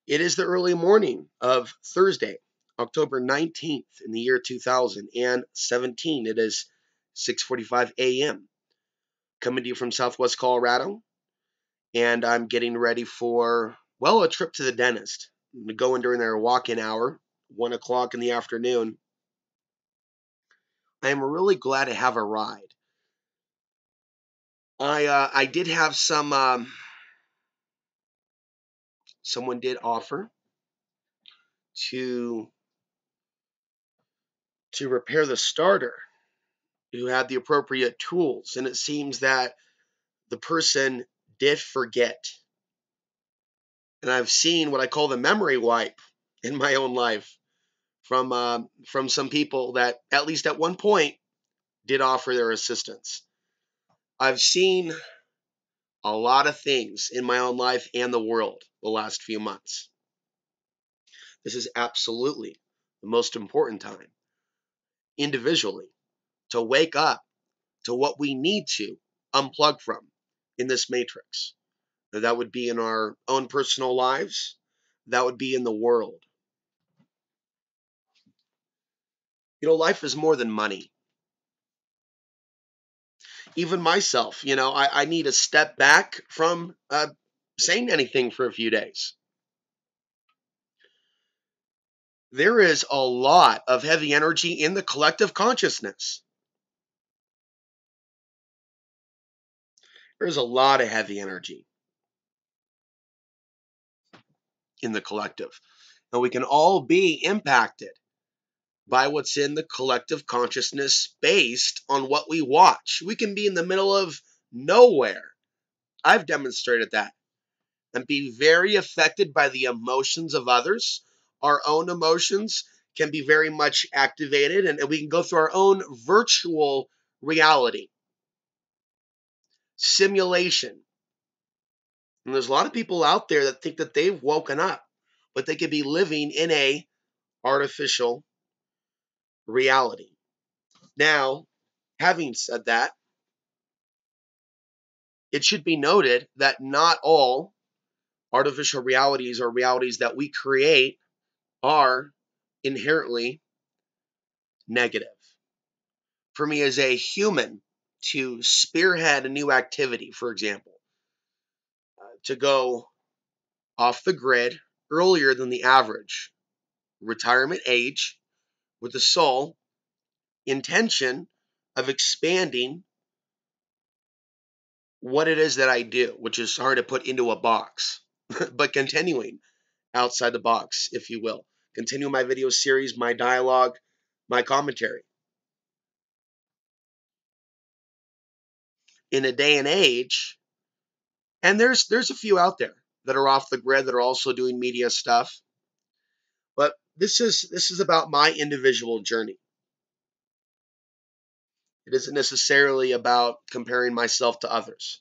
It is the early morning of Thursday, October 19th in the year 2017. It is 6:45 a.m. Coming to you from Southwest Colorado, and I'm getting ready for, well, a trip to the dentist. I'm going to go in during their walk-in hour, 1 o'clock in the afternoon. I am really glad to have a ride. I did have someone did offer to repair the starter, who had the appropriate tools, and it seems that the person did forget. And I've seen what I call the memory wipe in my own life from some people that at least at one point did offer their assistance. I've seen a lot of things in my own life and the world the last few months. This is absolutely the most important time individually to wake up to what we need to unplug from in this matrix. That would be in our own personal lives. That would be in the world. Life is more than money. Even myself, I need to step back from saying anything for a few days. There is a lot of heavy energy in the collective consciousness. There's a lot of heavy energy in the collective. And we can all be impacted by what's in the collective consciousness based on what we watch. We can be in the middle of nowhere. I've demonstrated that. And be very affected by the emotions of others. Our own emotions can be very much activated, and we can go through our own virtual reality. Simulation. And there's a lot of people out there that think that they've woken up, but they could be living in a artificial reality. Now, having said that, it should be noted that not all artificial realities or realities that we create are inherently negative. For me as a human to spearhead a new activity, for example, to go off the grid earlier than the average retirement age with the sole intention of expanding what it is that I do, which is hard to put into a box, but continuing outside the box, if you will. Continue my video series, my dialogue, my commentary. In a day and age, and there's a few out there that are off the grid that are also doing media stuff, but this is about my individual journey. It isn't necessarily about comparing myself to others.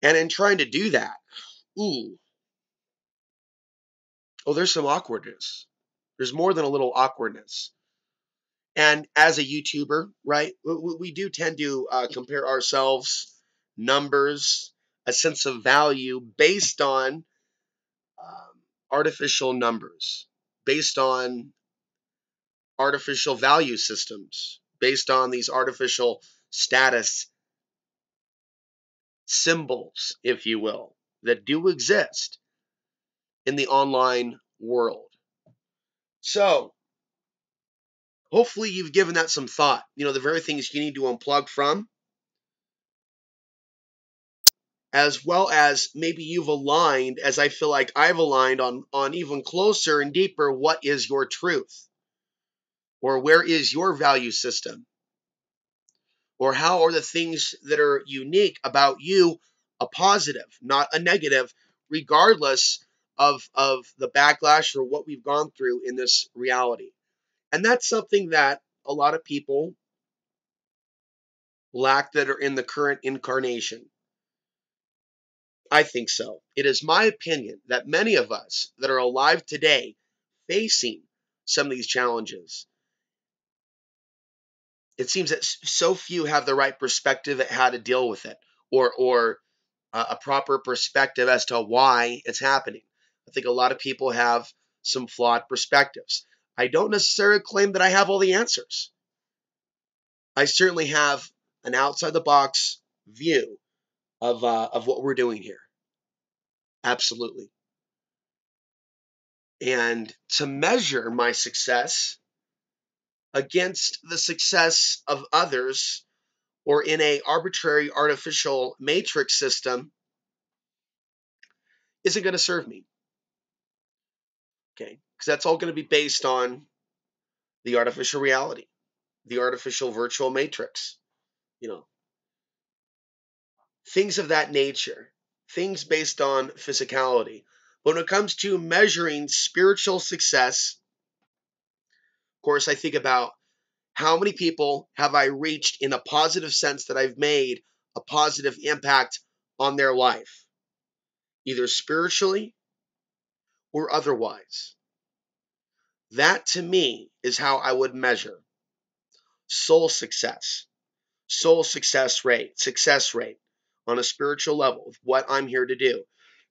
And in trying to do that, there's some awkwardness. There's more than a little awkwardness. And as a YouTuber, right, we do tend to compare ourselves, numbers, a sense of value based on artificial numbers, based on artificial value systems, based on these artificial status symbols, if you will, that do exist in the online world. So, hopefully you've given that some thought. The very things you need to unplug from, as well as maybe you've aligned, as I feel like I've aligned on even closer and deeper, what is your truth? Or where is your value system? Or how are the things that are unique about you a positive, not a negative, regardless of the backlash or what we've gone through in this reality? And that's something that a lot of people lack that are in the current incarnation. I think so. It is my opinion that many of us that are alive today facing some of these challenges, it seems that so few have the right perspective at how to deal with it, or a proper perspective as to why it's happening. I think a lot of people have some flawed perspectives. I don't necessarily claim that I have all the answers. I certainly have an outside the box view of what we're doing here. Absolutely. And to measure my success against the success of others or in a arbitrary artificial matrix system isn't going to serve me. Okay? Because that's all going to be based on the artificial reality, the artificial virtual matrix, you know, things of that nature, things based on physicality. But when it comes to measuring spiritual success, of course, I think about how many people have I reached in a positive sense that I've made a positive impact on their life, either spiritually or otherwise. That to me is how I would measure soul success rate on a spiritual level of what I'm here to do.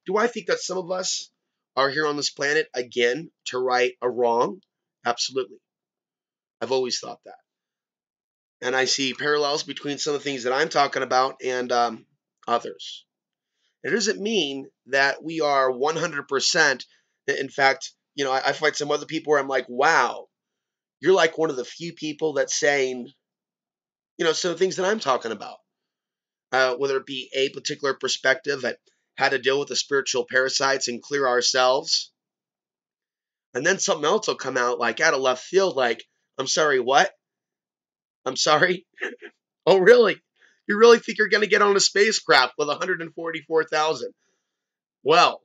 Do I think that some of us are here on this planet again to right a wrong? Absolutely. I've always thought that. And I see parallels between some of the things that I'm talking about and others. It doesn't mean that we are 100%. In fact, I find some other people where I'm like, wow, you're like one of the few people that's saying, some things that I'm talking about. Whether it be a particular perspective at how to deal with the spiritual parasites and clear ourselves. And then something else will come out like out of left field, like, I'm sorry, what? I'm sorry? Oh, really? You really think you're going to get on a spacecraft with 144,000? Well,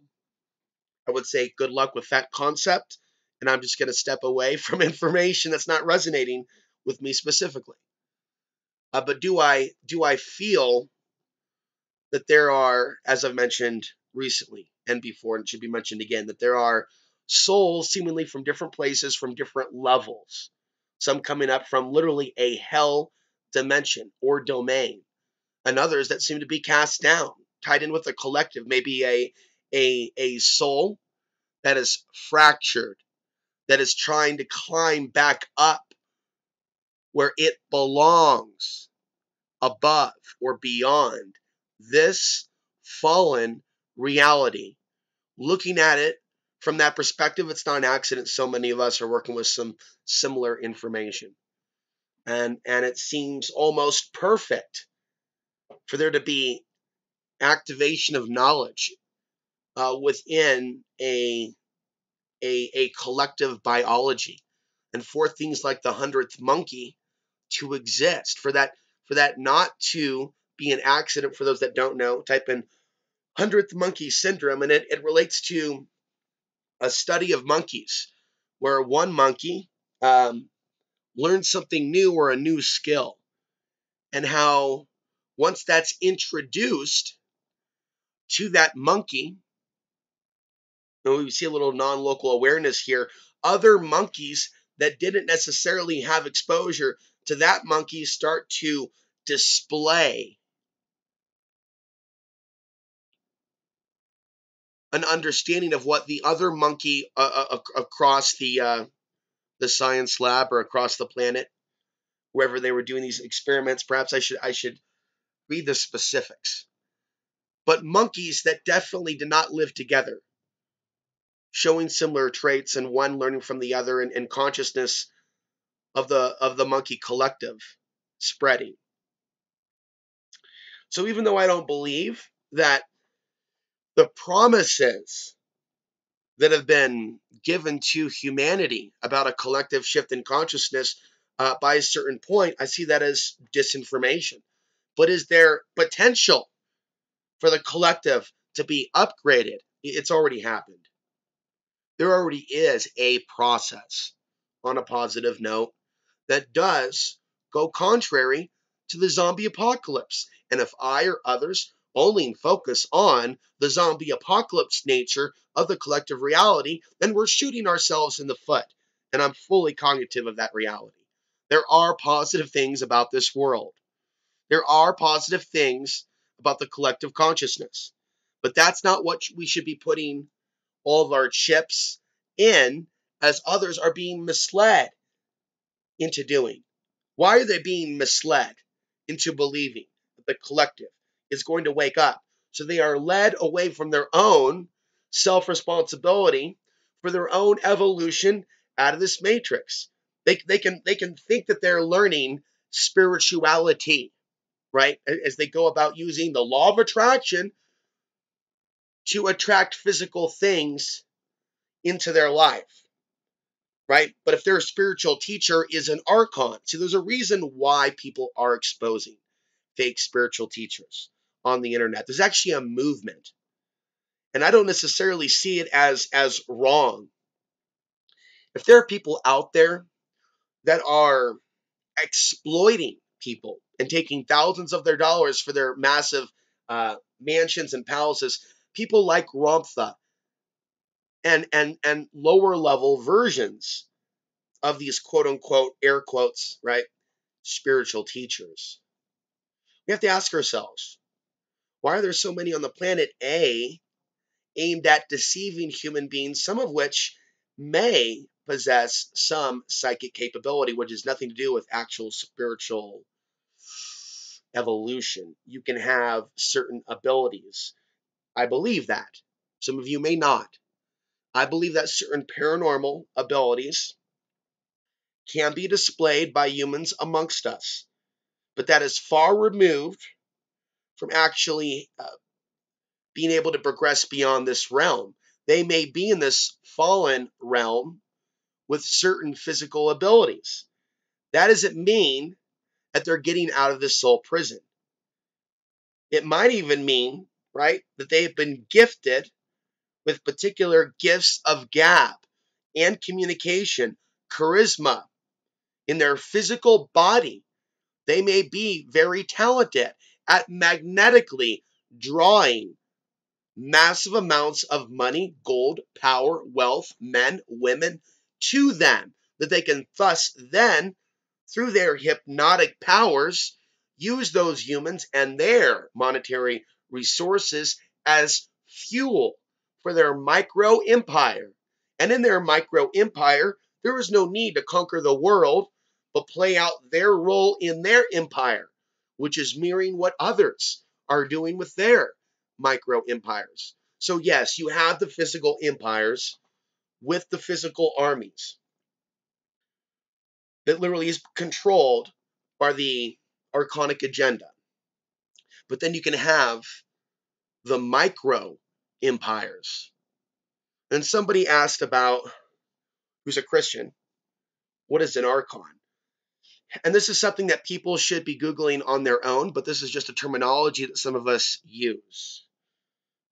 I would say good luck with that concept. And I'm just going to step away from information that's not resonating with me specifically. But do I feel that there are, as I've mentioned recently and before, and it should be mentioned again, that there are souls seemingly from different places, from different levels, some coming up from literally a hell dimension or domain, and others that seem to be cast down, tied in with a collective, maybe a soul that is fractured, that is trying to climb back up where it belongs, above or beyond this fallen reality. Looking at it from that perspective, it's not an accident so many of us are working with some similar information. And it seems almost perfect for there to be activation of knowledge within a collective biology, and for things like the 100th monkey to exist, for that not to be an accident. For those that don't know, type in 100th monkey syndrome, and it relates to a study of monkeys where one monkey learns something new or a new skill, and how once that's introduced to that monkey, and we see a little non-local awareness here, other monkeys that didn't necessarily have exposure to that monkey start to display an understanding of what the other monkey across the science lab or across the planet, wherever they were doing these experiments. Perhaps I should read the specifics. But monkeys that definitely did not live together, showing similar traits, and one learning from the other, and consciousness of the monkey collective spreading. So even though I don't believe that the promises that have been given to humanity about a collective shift in consciousness by a certain point, I see that as disinformation. But is there potential for the collective to be upgraded? It's already happened. There already is a process, on a positive note, that does go contrary to the zombie apocalypse. And if I or others only focus on the zombie apocalypse nature of the collective reality, then we're shooting ourselves in the foot. And I'm fully cognitive of that reality. There are positive things about this world. There are positive things about the collective consciousness. But that's not what we should be putting all of our chips in, as others are being misled into doing. Why are they being misled into believing that the collective is going to wake up? So they are led away from their own self-responsibility for their own evolution out of this matrix. They can think that they're learning spirituality, right? As they go about using the law of attraction to attract physical things into their life, right? But if their spiritual teacher is an Archon, see, there's a reason why people are exposing fake spiritual teachers on the internet. There's actually a movement, and I don't necessarily see it as wrong. If there are people out there that are exploiting people and taking thousands of their dollars for their massive mansions and palaces, people like Ramtha and lower level versions of these quote unquote air quotes, right, spiritual teachers. We have to ask ourselves, why are there so many on the planet A aimed at deceiving human beings, some of which may possess some psychic capability, which has nothing to do with actual spiritual evolution? You can have certain abilities. I believe that. Some of you may not. I believe that certain paranormal abilities can be displayed by humans amongst us, but that is far removed from actually being able to progress beyond this realm. They may be in this fallen realm with certain physical abilities. That doesn't mean that they're getting out of this soul prison. It might even mean, right, that they've been gifted with particular gifts of gab and communication, charisma in their physical body. They may be very talented at magnetically drawing massive amounts of money, gold, power, wealth, men, women to them, that they can thus then, through their hypnotic powers, use those humans and their monetary resources as fuel for their micro empire. And in their micro empire, there is no need to conquer the world, but play out their role in their empire, which is mirroring what others are doing with their micro empires. So yes, you have the physical empires with the physical armies that literally is controlled by the archonic agenda. But then you can have the micro empires. And somebody asked about, who's a Christian, what is an archon? And this is something that people should be Googling on their own, but this is just a terminology that some of us use.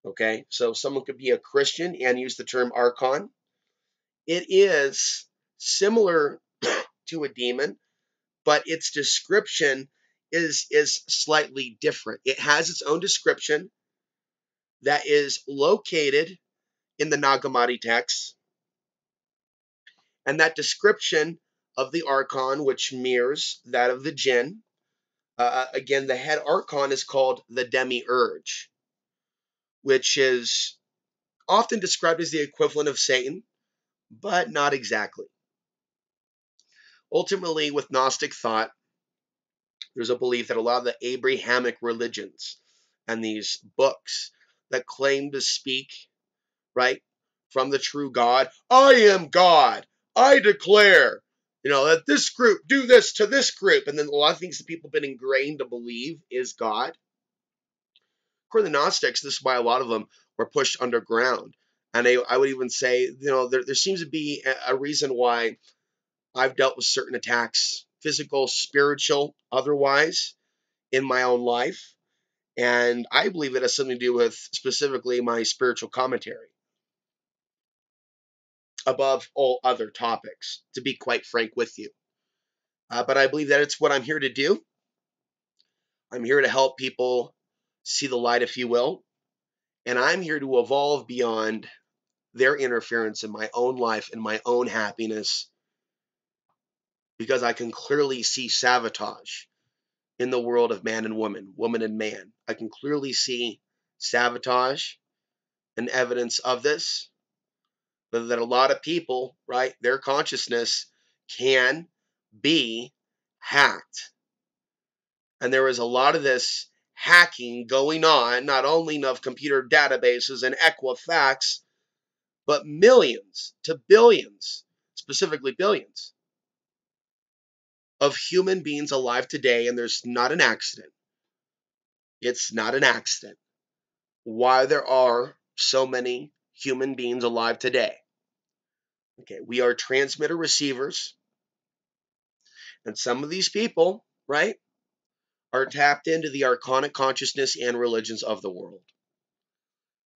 Okay, so someone could be a Christian and use the term archon. It is similar to a demon, but its description is slightly different. It has its own description that is located in the Nag Hammadi texts, and that description of the Archon, which mirrors that of the Jinn, again, the head Archon is called the Demiurge, which is often described as the equivalent of Satan, but not exactly. Ultimately, with Gnostic thought, there's a belief that a lot of the Abrahamic religions and these books that claim to speak, right, from the true God, I am God, I declare, that this group do this to this group, and then a lot of things that people have been ingrained to believe is God. According to the Gnostics, this is why a lot of them were pushed underground. And I would even say, there seems to be a reason why I've dealt with certain attacks, physical, spiritual, otherwise, in my own life. And I believe it has something to do with specifically my spiritual commentary above all other topics, to be quite frank with you. But I believe that it's what I'm here to do. I'm here to help people see the light, if you will. And I'm here to evolve beyond their interference in my own life and my own happiness, because I can clearly see sabotage in the world of man and woman, woman and man. I can clearly see sabotage and evidence of this. but that a lot of people, right, their consciousness can be hacked. And there is a lot of this hacking going on, not only of computer databases and Equifax, but millions to billions, specifically billions, of human beings alive today, and there's not an accident. It's not an accident why there are so many human beings alive today. Okay, we are transmitter receivers, and some of these people, right, are tapped into the archonic consciousness and religions of the world.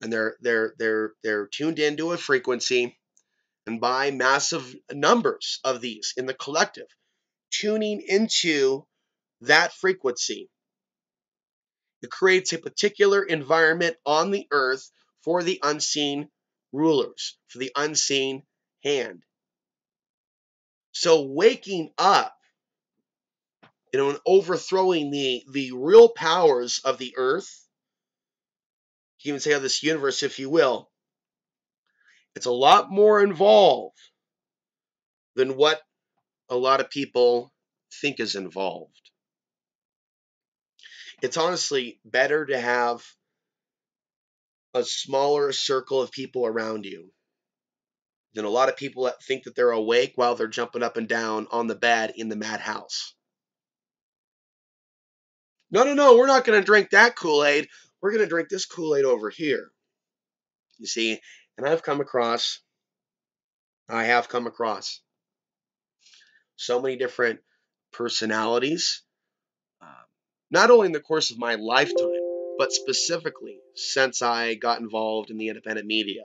And they're tuned into a frequency, and by massive numbers of these in the collective, tuning into that frequency, it creates a particular environment on the earth for the unseen rulers, for the unseen hand. So waking up, and overthrowing the real powers of the earth, you can even say of this universe, if you will, it's a lot more involved than what a lot of people think is involved. It's honestly better to have a smaller circle of people around you than a lot of people that think that they're awake while they're jumping up and down on the bed in the madhouse. No, we're not going to drink that Kool-Aid. We're going to drink this Kool-Aid over here. You see, and I have come across so many different personalities, not only in the course of my lifetime, but specifically since I got involved in the independent media,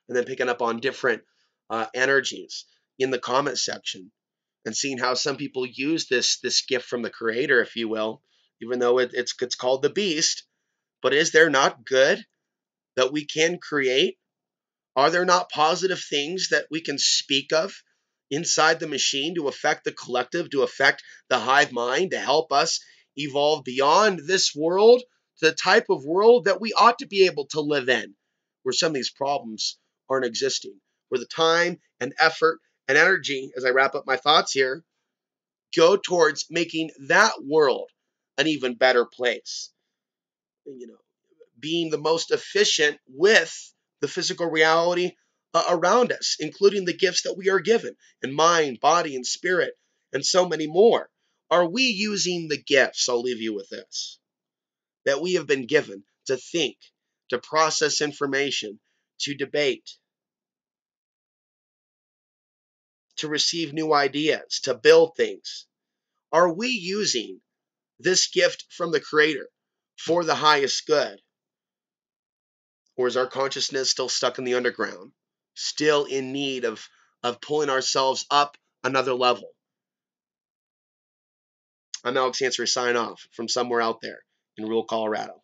and then picking up on different energies in the comment section, and seeing how some people use this gift from the creator, if you will, even though it's called the beast. But is there not good that we can create? Are there not positive things that we can speak of inside the machine to affect the collective, to affect the hive mind, to help us evolve beyond this world to the type of world that we ought to be able to live in, where some of these problems aren't existing, where the time and effort and energy, as I wrap up my thoughts here, go towards making that world an even better place. Being the most efficient with the physical reality around us, including the gifts that we are given in mind, body, and spirit, and so many more. Are we using the gifts? I'll leave you with this, that we have been given to think, to process information, to debate, to receive new ideas, to build things. Are we using this gift from the Creator for the highest good? Or is our consciousness still stuck in the underground, still in need of pulling ourselves up another level? I'm Alex Answer, sign off from somewhere out there in rural Colorado.